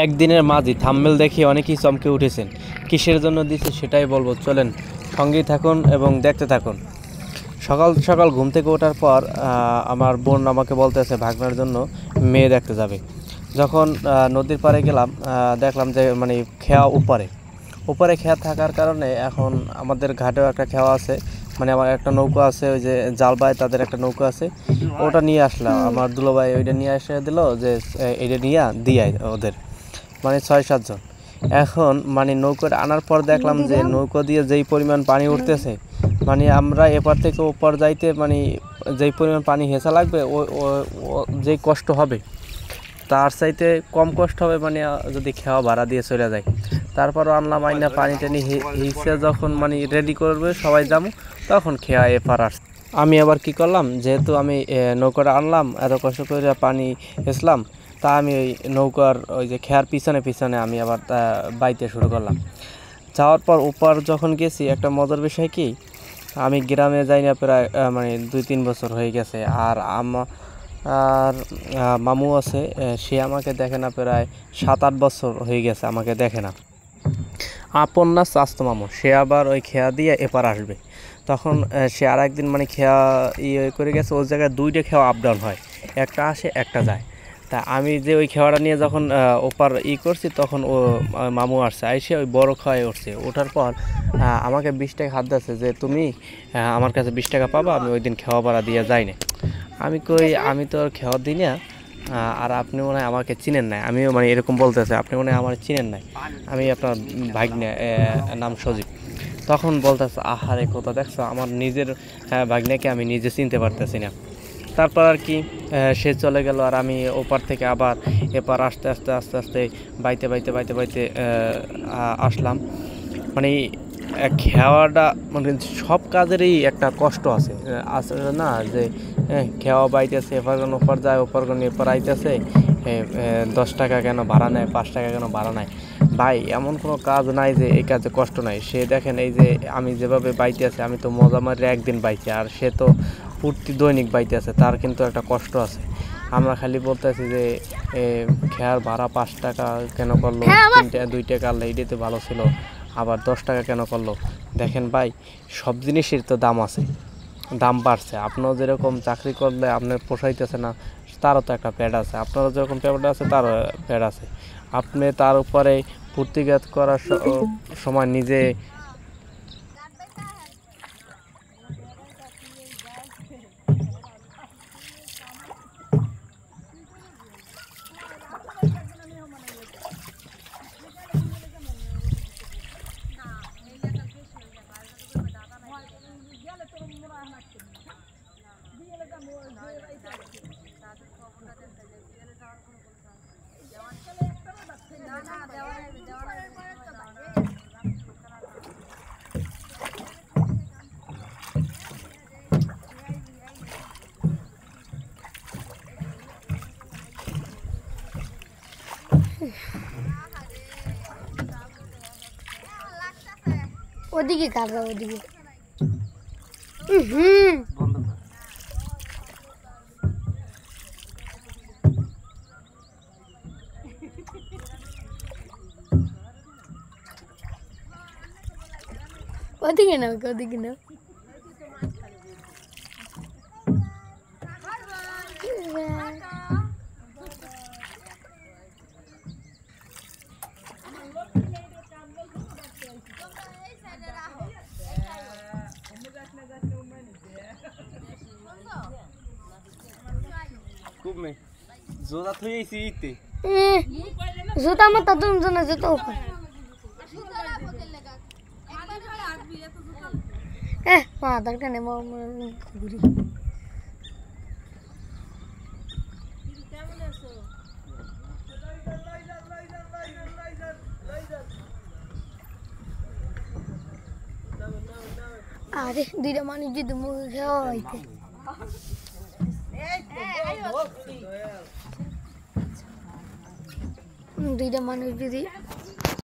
একদিনের মাঝি থাম্বনেল দেখে অনেকেই চমকে উঠেছেন। কিসের জন্য দিচ্ছে সেটাই বলবো, চলেন সঙ্গেই থাকুন এবং দেখতে থাকুন। সকাল সকাল ঘুম থেকে ওঠার পর আমার বোন আমাকে বলতেছে ভাগনার জন্য মেয়ে দেখতে যাবে। যখন নদীর পাড়ে গেলাম, দেখলাম যে মানে খেয়া উপরে উপরে খেয়া থাকার কারণে এখন আমাদের ঘাটেও একটা খেয়া আছে, মানে আমার একটা নৌকা আছে, ওই যে জালবাই তাদের একটা নৌকা আছে, ওটা নিয়ে আসলাম। আমার দুলোভাই ওইটা নিয়ে এসে দিল যে এইটা নিয়ে দিয়ে ওদের মানে 6-7 জন। এখন মানে নৌকাটা আনার পর দেখলাম যে নৌকা দিয়ে যেই পরিমাণ পানি উঠতেছে, মানে আমরা এপার থেকে ওপার যাইতে মানে যেই পরিমাণ পানি হেঁচা লাগবে যেই কষ্ট হবে তার চাইতে কম কষ্ট হবে মানে যদি খেওয়া ভাড়া দিয়ে চলে যায়। তারপরও আনলাম, আইনা পানি টানি হিসে যখন মানে রেডি করবে সবাই যাবো, তখন খেয়া এপার আসছে। আমি আবার কি করলাম, যেহেতু আমি নৌকাটা আনলাম, এত কষ্ট করে পানি হেসলাম, তা আমি ওই নৌকার ওই যে খেয়ার পিছনে পিছনে আমি আবার বাইতে শুরু করলাম। যাওয়ার পর উপর যখন গেছি, একটা মজার বিষয় কি, আমি গ্রামে যাই না প্রায় মানে 2-3 বছর হয়ে গেছে। আর আর মামু আছে, সে আমাকে দেখে না প্রায় 7-8 বছর হয়ে গেছে, আমাকে দেখে না। আপন না চাস্তো মামু, সে আবার ওই খেয়া দিয়ে এপার আসবে। তখন সে আর একদিন মানে খেয়া ইয়ে করে গেছে, ওই জায়গায় 2টা খেয়া আপ ডাউন হয়, একটা আসে একটা যায়। তা আমি যে ওই খেয়াটা নিয়ে যখন ওপার করছি, তখন ও মামু আসছে, আইসে ওই বড় খেয়ায় উঠছে। ওঠার পর আমাকে 20 টাকা হাত দিচ্ছে যে তুমি আমার কাছে 20 টাকা পাবা, আমি ওই দিন খেয়া ভাড়া দিয়ে যাই না। আমি কই আমি তো আর খেয়া দিই না, আর আপনি মনে হয় আমাকে চিনেন নাই। আমিও মানে এরকম বলতেছে, আপনি মনে হয় আমার চিনেন নাই, আমি আপনার ভাগ্নে, নাম সজীব। তখন বলতেছে আহারে কোথা দেখছো, আমার নিজের ভাগ্নেকে আমি নিজে চিনতে পারতেছি না। তারপর আর কি সে চলে গেল, আর আমি ওপার থেকে আবার এপার আস্তে আস্তে আস্তে আস্তে বাইতে বাইতে বাইতে বাইতে আসলাম। মানে খেওয়াটা মানে সব কাজেরই একটা কষ্ট আছে, আসলে না যে খেওয়া বাইতেছে, এপার গান ওপার যায়, ওপার গান এপার আইতেছে, 10 টাকা কেন ভাড়া নেয়, 5 টাকা কেন ভাড়া নেয়। ভাই এমন কোনো কাজ নাই যে এই কাজে কষ্ট নাই। সে দেখেন এই যে আমি যেভাবে বাইতে আছে, আমি তো মজা মারি একদিন বাইছি, আর সে তো প্রতি দৈনিক বাইতে আছে, তার কিন্তু একটা কষ্ট আছে। আমরা খালি বলতেছি যে খেয়ার ভাড়া 5 টাকা কেন করলো, 2 টাকা আনলে এটাতে ভালো ছিল, আবার 10 টাকা কেন করলো। দেখেন ভাই, সব জিনিসের তো দাম আছে, দাম বাড়ছে। আপনিও যেরকম চাকরি করলে আপনার পোষাইতেছে না, তারও তো একটা প্যাড আছে, আপনারও যেরকম প্যাড আছে তারও প্যাড আছে। আপনি তার উপরে প্রতিঘাত করার সময় নিজে ওদিকে কাটবা, ওদিকে হুম ওদিকে না, ওদিকে না। জোড়া থইছি ইতে জুতা মাথা তুমি জানা জুতা উপর মা দরকার নেই, ঘুরি আরে 2টা মানুষ যদি মুখে খাওয়া হইতে, 2টা মানুষ যদি